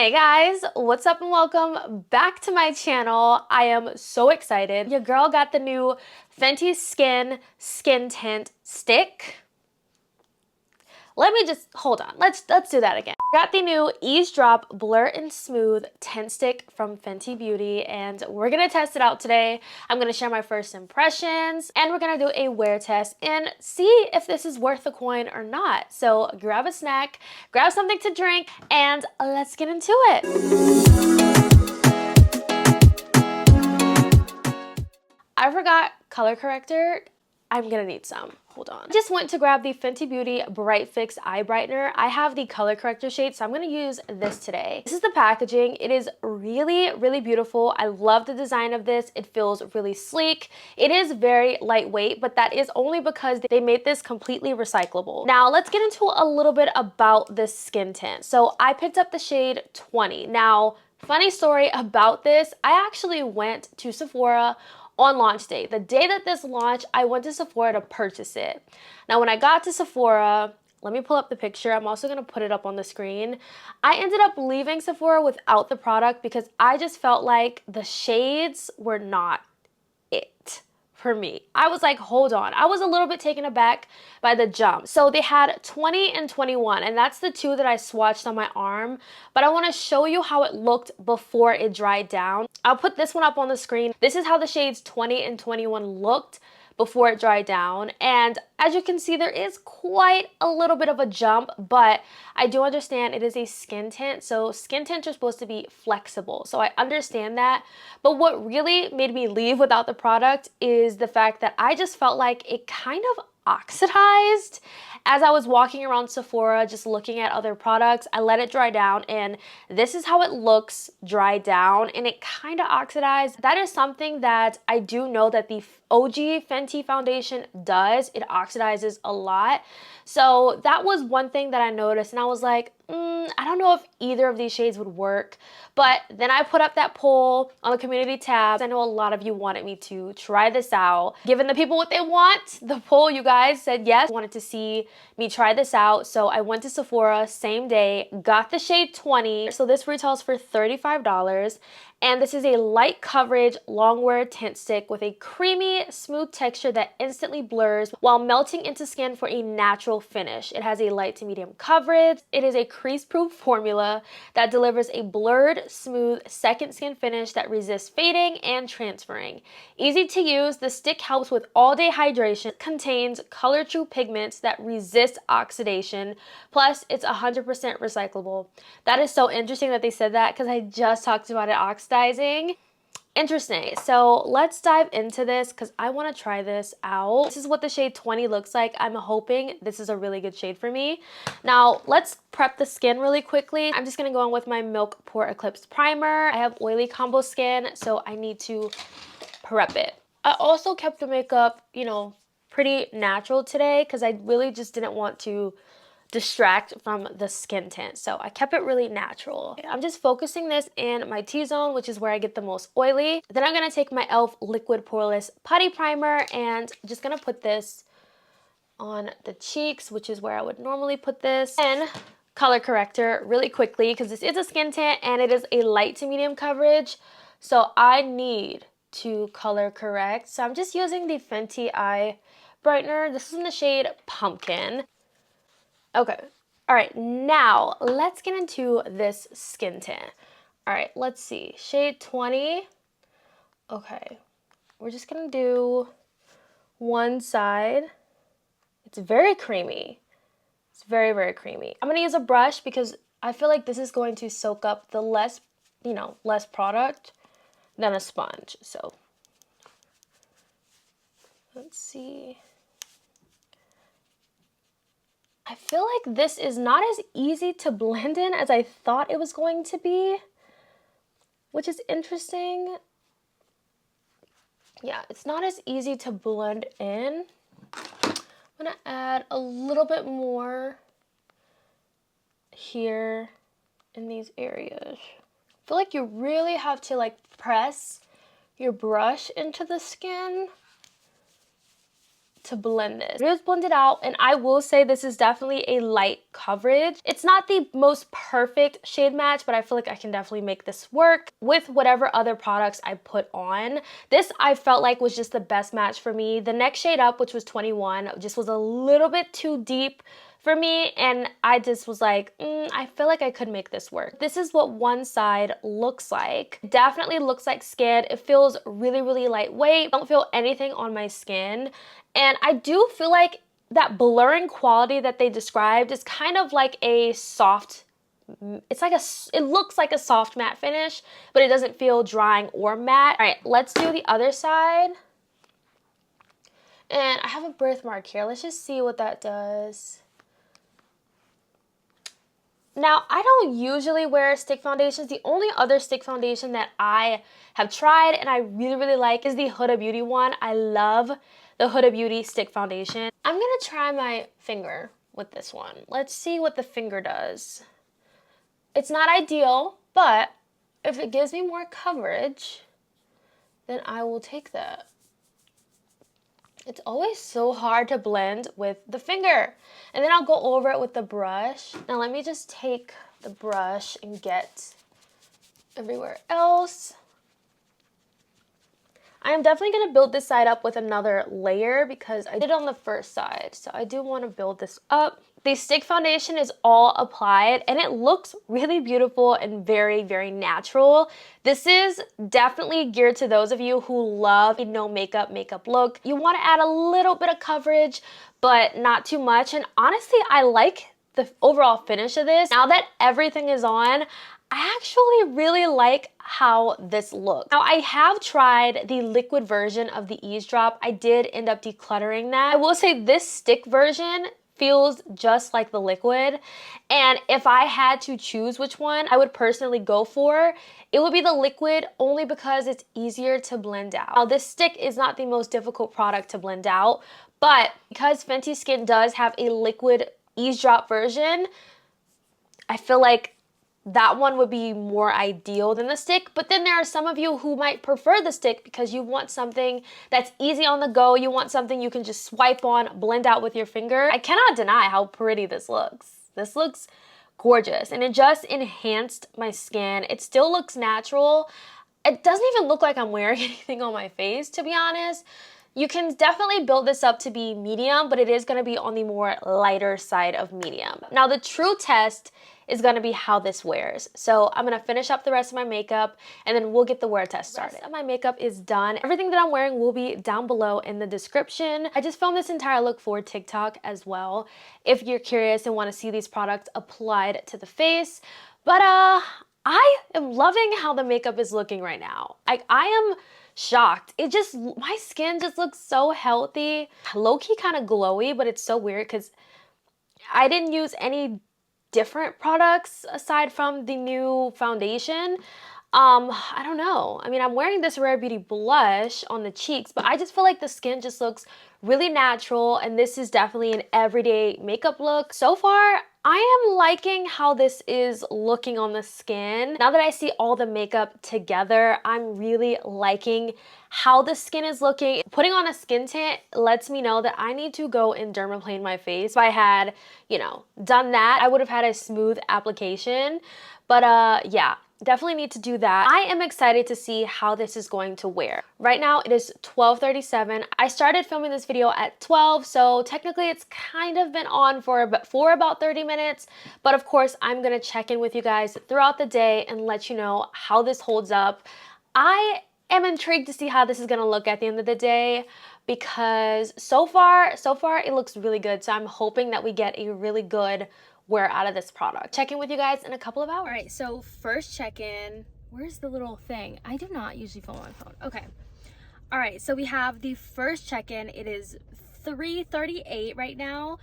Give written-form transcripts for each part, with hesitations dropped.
Hey guys, what's up and welcome back to my channel. I am so excited. Your girl got the new Fenty Skin Tint Stick. Let me just, hold on, let's do that again. Got the new Eaze Drop Blur and Smooth Tint Stick from Fenty Beauty, and we're gonna test it out today. I'm gonna share my first impressions, and we're gonna do a wear test and see if this is worth the coin or not. So grab a snack, grab something to drink, and let's get into it. I forgot color corrector. I'm gonna need some. Hold on. I just went to grab the Fenty Beauty Bright Fix Eye Brightener. I have the color corrector shade, so I'm gonna use this today. This is the packaging. It is really, really beautiful. I love the design of this. It feels really sleek. It is very lightweight, but that is only because they made this completely recyclable. Now, let's get into a little bit about this skin tint. So I picked up the shade 20. Now, funny story about this, I actually went to Sephora on launch day. The day that this launched, I went to Sephora to purchase it. Now, when I got to Sephora, let me pull up the picture. I'm also gonna put it up on the screen. I ended up leaving Sephora without the product because I just felt like the shades were not it for me. I was like, hold on. I was a little bit taken aback by the jump. So they had 20 and 21, and that's the two that I swatched on my arm, but I wanna show you how it looked before it dried down. I'll put this one up on the screen. This is how the shades 20 and 21 looked before it dried down, and as you can see, there is quite a little bit of a jump, but I do understand it is a skin tint, so skin tints are supposed to be flexible, so I understand that. But what really made me leave without the product is the fact that I just felt like it kind of oxidized. As I was walking around Sephora just looking at other products, I let it dry down, and this is how it looks dried down, and it kind of oxidized. That is something that I do know that the OG Fenty foundation does. It oxidizes a lot. So that was one thing that I noticed, and I was like, I don't know if either of these shades would work. But then I put up that poll on the community tab. I know a lot of you wanted me to try this out. Giving the people what they want, the poll, you guys said yes, wanted to see me try this out. So I went to Sephora same day, got the shade 20. So this retails for $35. And this is a light coverage long wear tint stick with a creamy, smooth texture that instantly blurs while melting into skin for a natural finish. It has a light to medium coverage. It is a crease-proof formula that delivers a blurred, smooth second skin finish that resists fading and transferring. Easy to use, the stick helps with all-day hydration, contains color-true pigments that resist oxidation, plus it's 100% recyclable. That is so interesting that they said that because I just talked about it oxidizing. Interesting. So let's dive into this because I want to try this out. This is what the shade 20 looks like. I'm hoping this is a really good shade for me. Now let's prep the skin really quickly. I'm just going to go on with my Milk Pore Eclipse Primer. I have oily combo skin, so I need to prep it. I also kept the makeup, pretty natural today because I really just didn't want to distract from the skin tint. So I kept it really natural. I'm just focusing this in my T-zone, which is where I get the most oily. Then I'm gonna take my e.l.f. Liquid Poreless Putty Primer and I'm just gonna put this on the cheeks, which is where I would normally put this. And color corrector really quickly because this is a skin tint and it is a light to medium coverage. So I need to color correct. So I'm just using the Fenty Eye Brightener. This is in the shade Pumpkin. Okay, all right, now let's get into this skin tint. All right, let's see, shade 20. Okay, we're just gonna do one side. It's very creamy. It's very, very creamy. I'm gonna use a brush because I feel like this is going to soak up the less product than a sponge. So let's see. I feel like this is not as easy to blend in as I thought it was going to be, which is interesting. Yeah, it's not as easy to blend in. I'm gonna add a little bit more here in these areas. I feel like you really have to press your brush into the skin to blend this. It is blended out, and I will say this is definitely a light coverage. It's not the most perfect shade match, but I feel like I can definitely make this work with whatever other products I put on. This I felt like was just the best match for me. The next shade up, which was 21, just was a little bit too deep for me, and I just was like, I feel like I could make this work. This is what one side looks like. It definitely looks like skin. It feels really, really lightweight. I don't feel anything on my skin, and I do feel like that blurring quality that they described is kind of like a soft, it looks like a soft matte finish, but it doesn't feel drying or matte. All right, let's do the other side. And I have a birthmark here. Let's just see what that does. Now, I don't usually wear stick foundations. The only other stick foundation that I have tried and I really, really like is the Huda Beauty one. I love the Huda Beauty stick foundation. I'm gonna try my finger with this one. Let's see what the finger does. It's not ideal, but if it gives me more coverage, then I will take that. It's always so hard to blend with the finger. And then I'll go over it with the brush. Now let me just take the brush and get everywhere else. I am definitely going to build this side up with another layer because I did on the first side. So I do want to build this up. The stick foundation is all applied and it looks really beautiful and very, very natural. This is definitely geared to those of you who love a no makeup look. You want to add a little bit of coverage, but not too much. And honestly, I like the overall finish of this. Now that everything is on, I actually really like how this looks. Now, I have tried the liquid version of the Eaze Drop. I did end up decluttering that. I will say this stick version feels just like the liquid, and if I had to choose which one I would personally go for, it would be the liquid only because it's easier to blend out. Now, this stick is not the most difficult product to blend out, but because Fenty Skin does have a liquid Eaze Drop version, I feel like that one would be more ideal than the stick. But then there are some of you who might prefer the stick because you want something that's easy on the go. You want something you can just swipe on, blend out with your finger. I cannot deny how pretty this looks. This looks gorgeous, and it just enhanced my skin. It still looks natural. It doesn't even look like I'm wearing anything on my face, to be honest. You can definitely build this up to be medium, but it is going to be on the more lighter side of medium. Now, the true test is going to be how this wears. So I'm going to finish up the rest of my makeup and then we'll get the wear test started. The rest of my makeup is done. Everything that I'm wearing will be down below in the description. I just filmed this entire look for TikTok as well, if you're curious and want to see these products applied to the face. But I am loving how the makeup is looking right now. I am shocked. My skin just looks so healthy. Low-key kind of glowy, but it's so weird because I didn't use any different products aside from the new foundation. I don't know. I mean, I'm wearing this Rare Beauty blush on the cheeks, but I just feel like the skin just looks really natural, and this is definitely an everyday makeup look. So far, I am liking how this is looking on the skin. Now that I see all the makeup together, I'm really liking how the skin is looking. Putting on a skin tint lets me know that I need to go and dermaplane my face. If I had, done that, I would have had a smooth application. But yeah, definitely need to do that. I am excited to see how this is going to wear. Right now it is 12:37. I started filming this video at 12, so technically it's kind of been on for about 30 minutes. But of course, I'm gonna check in with you guys throughout the day and let you know how this holds up. I am intrigued to see how this is gonna look at the end of the day, because so far it looks really good. So I'm hoping that we get a really good wear out of this product. Check in with you guys in a couple of hours. All right, so first check-in. Where's the little thing? I do not usually film on my phone. Okay. All right, so we have the first check-in. It is 3:38 right now,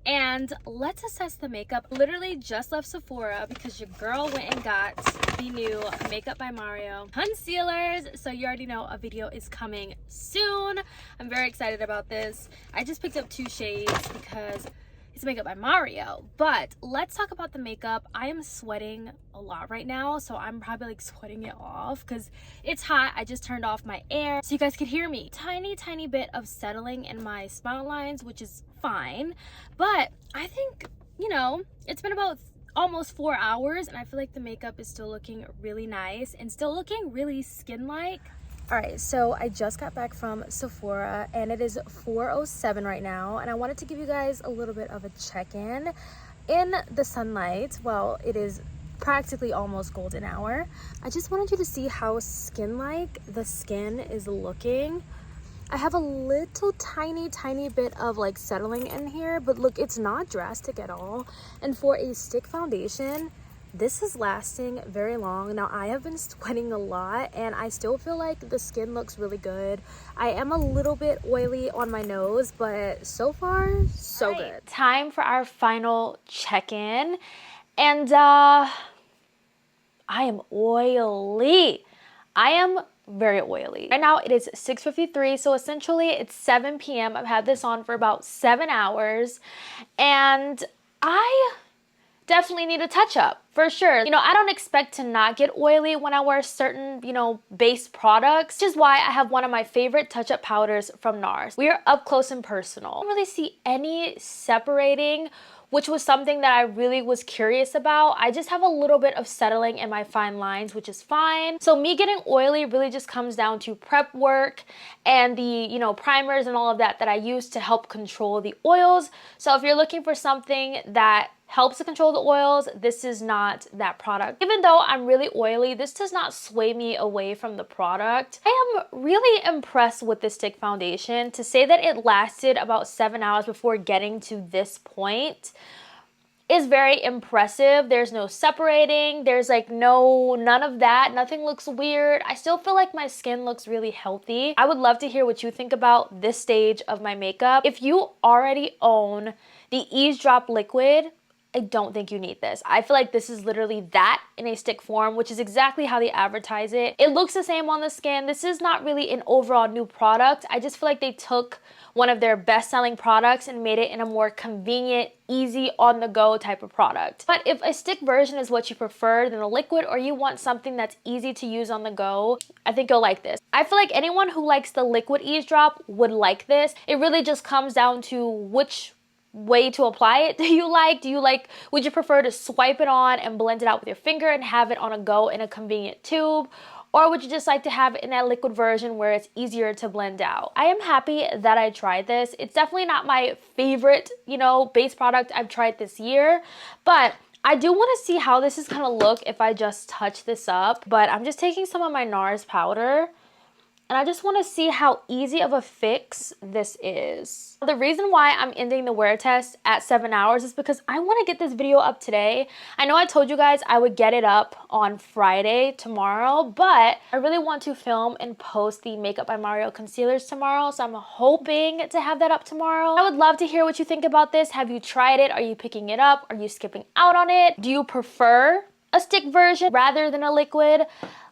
and let's assess the makeup. Literally just left Sephora because your girl went and got the new Makeup by Mario concealers. So you already know a video is coming soon. I'm very excited about this. I just picked up 2 shades because It's Makeup by Mario. But let's talk about the makeup. I am sweating a lot right now, so I'm probably like sweating it off because it's hot. I just turned off my air so you guys could hear me. Tiny bit of settling in my smile lines, which is fine, but I think, you know, it's been about almost 4 hours and I feel like the makeup is still looking really nice and still looking really skin-like. All right, so I just got back from Sephora and it is 4:07 right now, and I wanted to give you guys a little bit of a check-in in the sunlight. Well, it is practically almost golden hour. I just wanted you to see how skin-like the skin is looking. I have a little tiny bit of like settling in here, but look, it's not drastic at all. And for a stick foundation, this is lasting very long. Now, I have been sweating a lot and I still feel like the skin looks really good. I am a little bit oily on my nose, but so far, so good. Time for our final check-in. And I am oily. I am very oily. Right now it is 6:53, so essentially it's 7 p.m. I've had this on for about 7 hours and I definitely need a touch up for sure. You know, I don't expect to not get oily when I wear certain, you know, base products, which is why I have one of my favorite touch-up powders from NARS. We are up close and personal. I don't really see any separating, which was something that I really was curious about. I just have a little bit of settling in my fine lines, which is fine. So me getting oily really just comes down to prep work and the, you know, primers and all of that I use to help control the oils. So if you're looking for something that helps to control the oils, this is not that product. Even though I'm really oily, this does not sway me away from the product. I am really impressed with this stick foundation. To say that it lasted about 7 hours before getting to this point is very impressive. There's no separating, there's like none of that. Nothing looks weird. I still feel like my skin looks really healthy. I would love to hear what you think about this stage of my makeup. If you already own the Eaze Drop Liquid, I don't think you need this. I feel like this is literally that in a stick form, which is exactly how they advertise it. It looks the same on the skin. This is not really an overall new product. I just feel like they took one of their best-selling products and made it in a more convenient, easy, on-the-go type of product. But if a stick version is what you prefer than a liquid, or you want something that's easy to use on the go, I think you'll like this. I feel like anyone who likes the liquid Eaze Drop would like this. It really just comes down to which way to apply it do you like? Would you prefer to swipe it on and blend it out with your finger and have it on a go in a convenient tube? Or would you just like to have it in that liquid version where it's easier to blend out? I am happy that I tried this. It's definitely not my favorite, you know, base product I've tried this year, but I do want to see how this is gonna look if I just touch this up. But I'm just taking some of my NARS powder and I just want to see how easy of a fix this is. The reason why I'm ending the wear test at 7 hours is because I want to get this video up today. I know I told you guys I would get it up on Friday, tomorrow, but I really want to film and post the Makeup by Mario concealers tomorrow, so I'm hoping to have that up tomorrow. I would love to hear what you think about this. Have you tried it? Are you picking it up? Are you skipping out on it? Do you prefer a stick version rather than a liquid?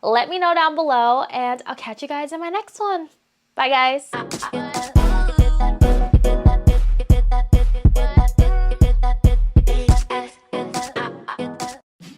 Let me know down below and I'll catch you guys in my next one. Bye guys.